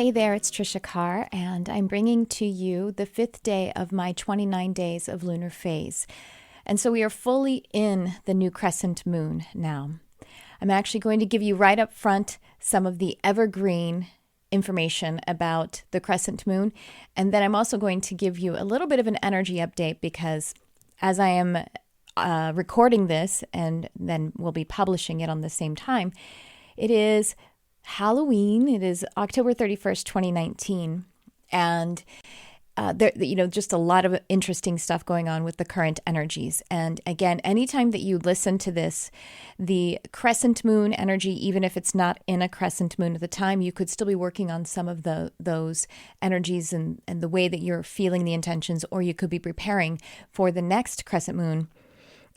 Hey there, it's Tricia Carr, and I'm bringing to you the 5th day of my 29 days of lunar phase. And so we are fully in the new crescent moon now. I'm actually going to give you right up front some of the evergreen information about the crescent moon, and then I'm also going to give you a little bit of an energy update because as I am recording this and then we'll be publishing it on the same time, it is Halloween. It is October 31st, 2019. And just a lot of interesting stuff going on with the current energies. And again, anytime that you listen to this, the crescent moon energy, even if it's not in a crescent moon at the time, you could still be working on some of those energies and the way that you're feeling the intentions, or you could be preparing for the next crescent moon.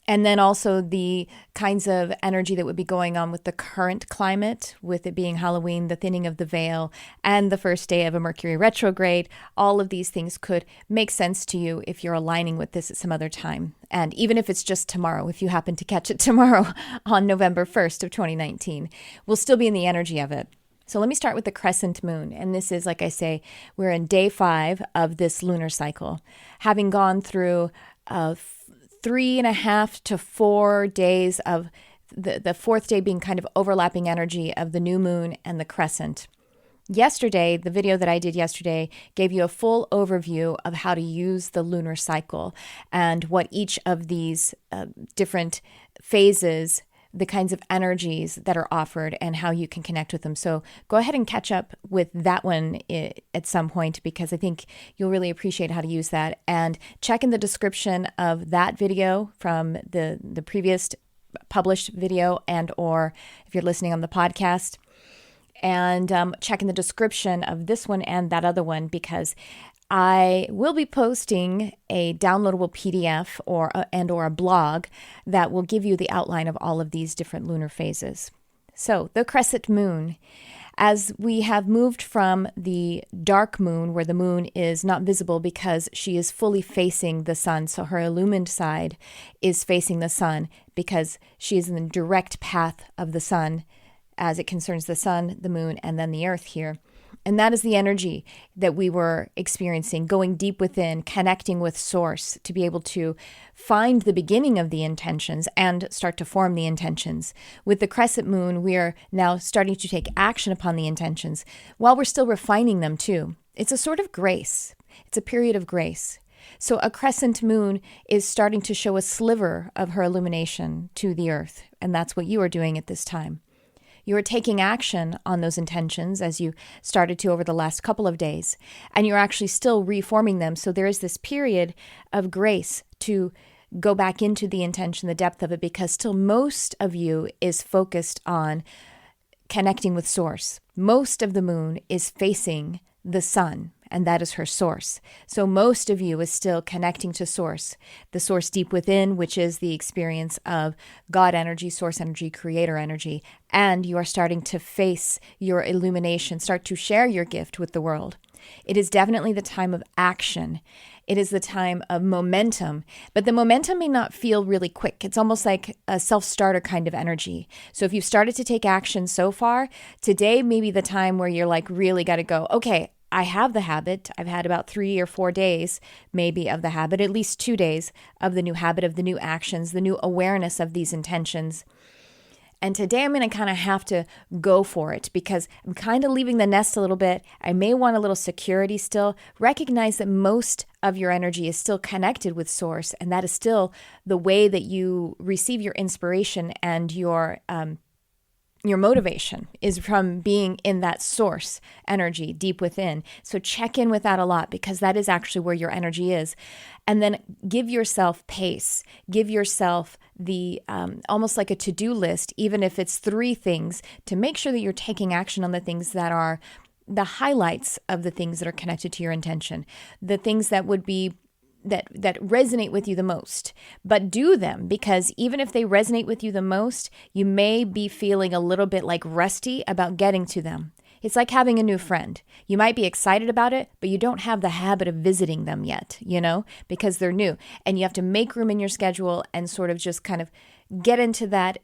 And then also the kinds of energy that would be going on with the current climate, with it being Halloween, the thinning of the veil, and the first day of a Mercury retrograde. All of these things could make sense to you if you're aligning with this at some other time. And even if it's just tomorrow, if you happen to catch it tomorrow on November 1st of 2019, we'll still be in the energy of it. So let me start with the crescent moon. And this is, like I say, we're in day 5 of this lunar cycle, having gone through 3.5 to 4 days of the fourth day being kind of overlapping energy of the new moon and the crescent. Yesterday, the video that I did yesterday gave you a full overview of how to use the lunar cycle and what each of these different phases, the kinds of energies that are offered and how you can connect with them. So go ahead and catch up with that one at some point, because I think you'll really appreciate how to use that. And check in the description of that video from the previous published video, and or if you're listening on the podcast, and check in the description of this one and that other one, because I will be posting a downloadable PDF or a blog that will give you the outline of all of these different lunar phases. So the crescent moon, as we have moved from the dark moon, where the moon is not visible because she is fully facing the sun. So her illumined side is facing the sun because she is in the direct path of the sun as it concerns the sun, the moon, and then the earth here. And that is the energy that we were experiencing, going deep within, connecting with source to be able to find the beginning of the intentions and start to form the intentions. With the crescent moon, we are now starting to take action upon the intentions while we're still refining them too. It's a sort of grace. It's a period of grace. So a crescent moon is starting to show a sliver of her illumination to the earth. And that's what you are doing at this time. You are taking action on those intentions as you started to over the last couple of days, and you're actually still reforming them. So there is this period of grace to go back into the intention, the depth of it, because still most of you is focused on connecting with source. Most of the moon is facing the sun, and that is her source. So most of you is still connecting to source, the source deep within, which is the experience of God energy, source energy, creator energy. And you are starting to face your illumination, start to share your gift with the world. It is definitely the time of action. It is the time of momentum, but the momentum may not feel really quick. It's almost like a self-starter kind of energy. So if you've started to take action so far, today may be the time where you're like really got to go, okay, I have the habit. I've had about 3 or 4 days maybe of the habit, at least 2 days of the new habit, of the new actions, the new awareness of these intentions. And today I'm going to kind of have to go for it because I'm kind of leaving the nest a little bit. I may want a little security still. Recognize that most of your energy is still connected with source, and that is still the way that you receive your inspiration and your motivation is from being in that source energy deep within. So check in with that a lot, because that is actually where your energy is. And then give yourself pace. Give yourself the almost like a to-do list, even if it's 3 things, to make sure that you're taking action on the things that are the highlights of the things that are connected to your intention, the things that would be that resonate with you the most. But do them, because even if they resonate with you the most, you may be feeling a little bit like rusty about getting to them. It's like having a new friend. You might be excited about it, but you don't have the habit of visiting them yet, because they're new. And you have to make room in your schedule and sort of just kind of get into that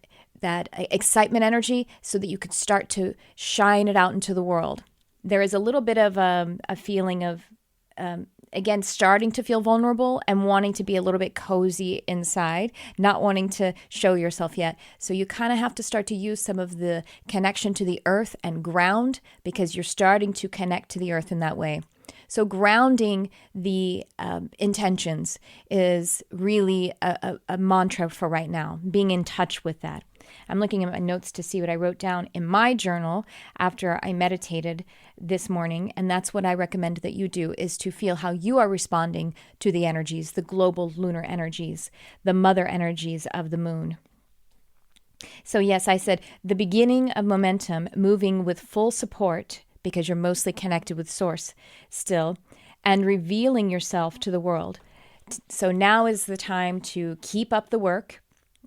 excitement energy so that you could start to shine it out into the world. there is a little bit of a feeling of, again, starting to feel vulnerable and wanting to be a little bit cozy inside, not wanting to show yourself yet. So you kind of have to start to use some of the connection to the earth and ground, because you're starting to connect to the earth in that way. So grounding the intentions is really a mantra for right now, being in touch with that. I'm looking at my notes to see what I wrote down in my journal after I meditated this morning, and that's what I recommend that you do, is to feel how you are responding to the energies, the global lunar energies, the mother energies of the moon. So yes, I said the beginning of momentum, moving with full support, because you're mostly connected with Source still, and revealing yourself to the world. So now is the time to keep up the work.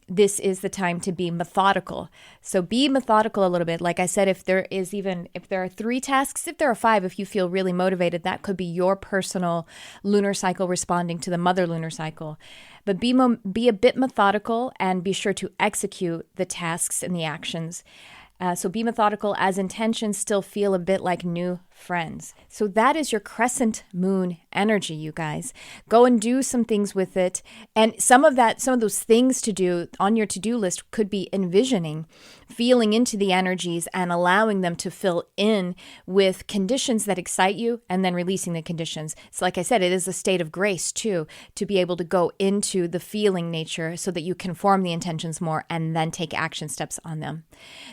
This is the time to be methodical. So be methodical a little bit. Like I said, if there are 3 tasks, if there are 5, if you feel really motivated, that could be your personal lunar cycle responding to the mother lunar cycle. But be a bit methodical and be sure to execute the tasks and the actions. So be methodical as intentions still feel a bit like new friends. So that is your crescent moon energy, you guys. Go and do some things with it. And some of those things to do on your to-do list could be envisioning, feeling into the energies and allowing them to fill in with conditions that excite you, and then releasing the conditions. So like I said, it is a state of grace too, to be able to go into the feeling nature so that you can form the intentions more and then take action steps on them.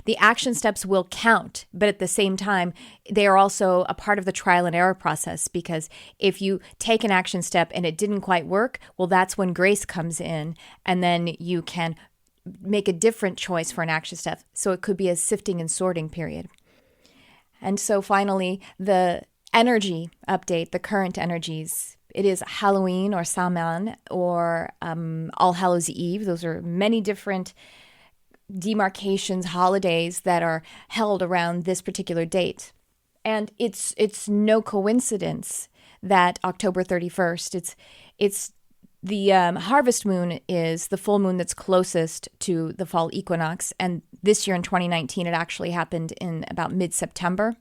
The action steps will count, but at the same time, they are also a part of the trial and error process, because if you take an action step and it didn't quite work, well, that's when grace comes in, and then you can make a different choice for an action step. So it could be a sifting and sorting period. And so finally, the energy update, the current energies. It is Halloween or Samhain or All Hallows Eve. Those are many different demarcations, holidays that are held around this particular date. And it's no coincidence that October 31st, it's the harvest moon is the full moon that's closest to the fall equinox. And this year in 2019, it actually happened in about mid-September.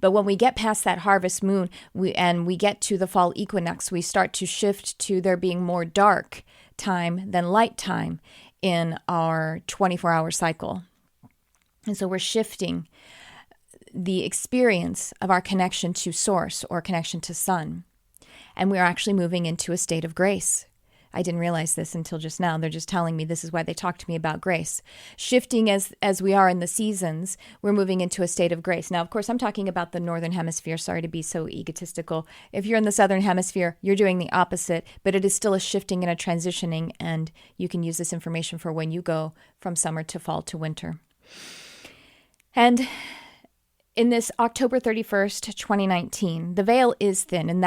But when we get past that harvest moon we get to the fall equinox, we start to shift to there being more dark time than light time in our 24-hour cycle. And so we're shifting the experience of our connection to Source or connection to Sun. And we're actually moving into a state of grace. I didn't realize this until just now. They're just telling me this is why they talk to me about grace. Shifting as we are in the seasons, we're moving into a state of grace. Now, of course, I'm talking about the Northern Hemisphere. Sorry to be so egotistical. If you're in the Southern Hemisphere, you're doing the opposite, but it is still a shifting and a transitioning, and you can use this information for when you go from summer to fall to winter. And in this October 31st, 2019, the veil is thin, and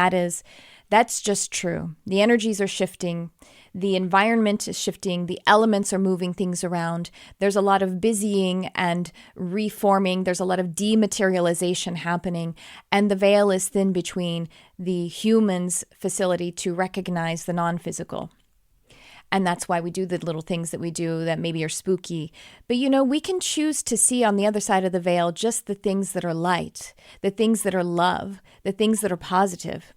that's just true. The energies are shifting. The environment is shifting. The elements are moving things around. There's a lot of busying and reforming. There's a lot of dematerialization happening. And the veil is thin between the human's facility to recognize the non-physical. And that's why we do the little things that we do that maybe are spooky. But we can choose to see on the other side of the veil just the things that are light, the things that are love, the things that are positive.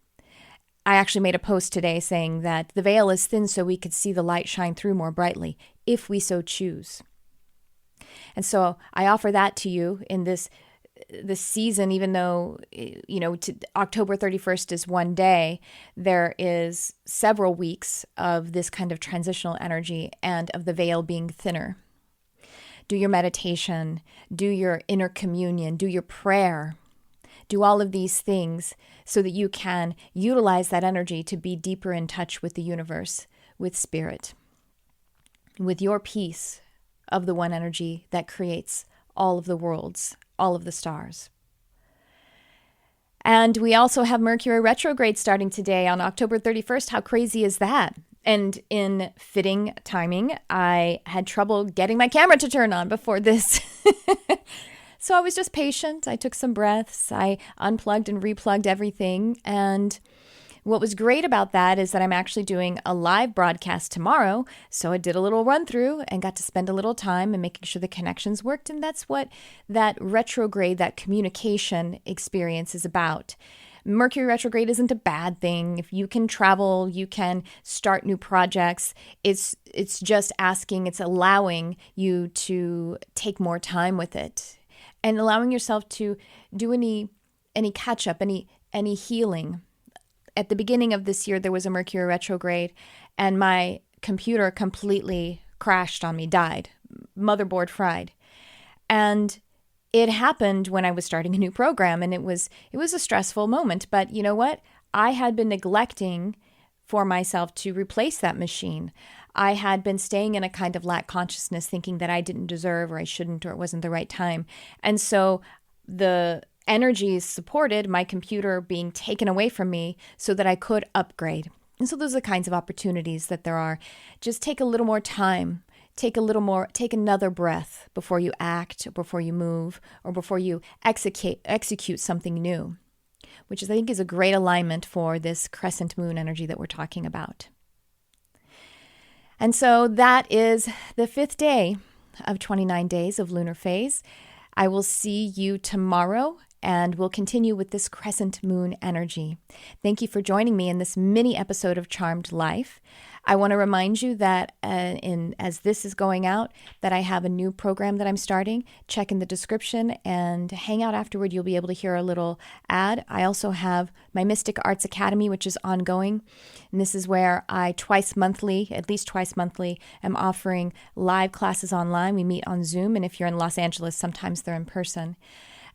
I actually made a post today saying that the veil is thin so we could see the light shine through more brightly, if we so choose. And so I offer that to you in this season, even though, October 31st is one day, there is several weeks of this kind of transitional energy and of the veil being thinner. Do your meditation, do your inner communion, do your prayer. Do all of these things so that you can utilize that energy to be deeper in touch with the universe, with spirit, with your piece of the one energy that creates all of the worlds, all of the stars. And we also have Mercury retrograde starting today on October 31st. How crazy is that? And in fitting timing, I had trouble getting my camera to turn on before this. So I was just patient. I took some breaths. I unplugged and replugged everything. And What was great about that is that I'm actually doing a live broadcast tomorrow. So I did a little run through and got to spend a little time and making sure the connections worked. And that's what that retrograde, that communication experience is about. Mercury retrograde isn't a bad thing. If you can travel, you can start new projects. It's just asking, it's allowing you to take more time with it and allowing yourself to do any catch up, any healing. At the beginning of this year, there was a Mercury retrograde and my computer completely crashed on me, died, motherboard fried. And it happened when I was starting a new program, and it was a stressful moment. But you know what? I had been neglecting for myself to replace that machine. I had been staying in a kind of lack consciousness, thinking that I didn't deserve or I shouldn't or it wasn't the right time. And so the energies supported my computer being taken away from me so that I could upgrade. And so those are the kinds of opportunities that there are. Just take a little more time. Take another breath before you act, or before you move, or before you execute something new, which I think is a great alignment for this crescent moon energy that we're talking about. And so that is the 5th day of 29 days of lunar phase. I will see you tomorrow, and we'll continue with this crescent moon energy. Thank you for joining me in this mini episode of Charmed Life. I want to remind you that as this is going out, that I have a new program that I'm starting. Check in the description and hang out afterward. You'll be able to hear a little ad. I also have my Mystic Arts Academy, which is ongoing. And this is where I at least twice monthly, am offering live classes online. We meet on Zoom. And if you're in Los Angeles, sometimes they're in person.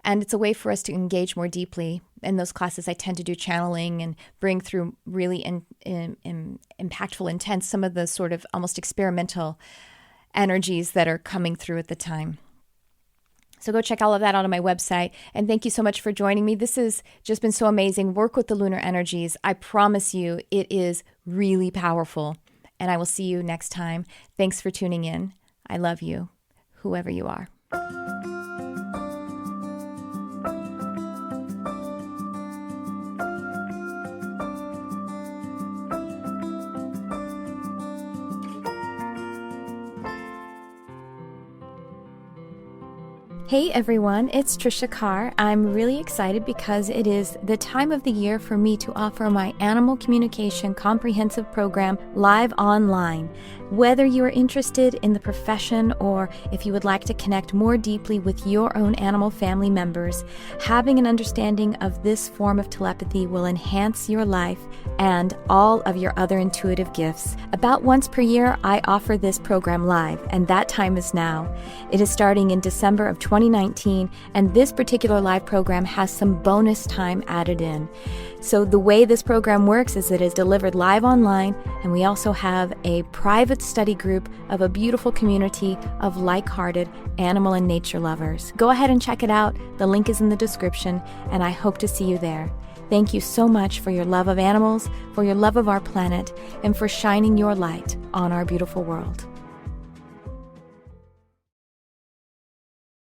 And it's a way for us to engage more deeply. In those classes, I tend to do channeling and bring through really impactful, intense, some of the sort of almost experimental energies that are coming through at the time. So go check all of that out on my website. And thank you so much for joining me. This has just been so amazing. Work with the lunar energies. I promise you it is really powerful. And I will see you next time. Thanks for tuning in. I love you, whoever you are. Hey everyone, it's Tricia Carr. I'm really excited because it is the time of the year for me to offer my Animal Communication Comprehensive Program live online. Whether you are interested in the profession or if you would like to connect more deeply with your own animal family members, having an understanding of this form of telepathy will enhance your life and all of your other intuitive gifts. About once per year, I offer this program live, and that time is now. It is starting in December of 2019, and this particular live program has some bonus time added in. So the way this program works is it is delivered live online, and we also have a private study group of a beautiful community of like-hearted animal and nature lovers. Go ahead and check it out. The link is in the description, and I hope to see you there. Thank you so much for your love of animals, for your love of our planet, and for shining your light on our beautiful world.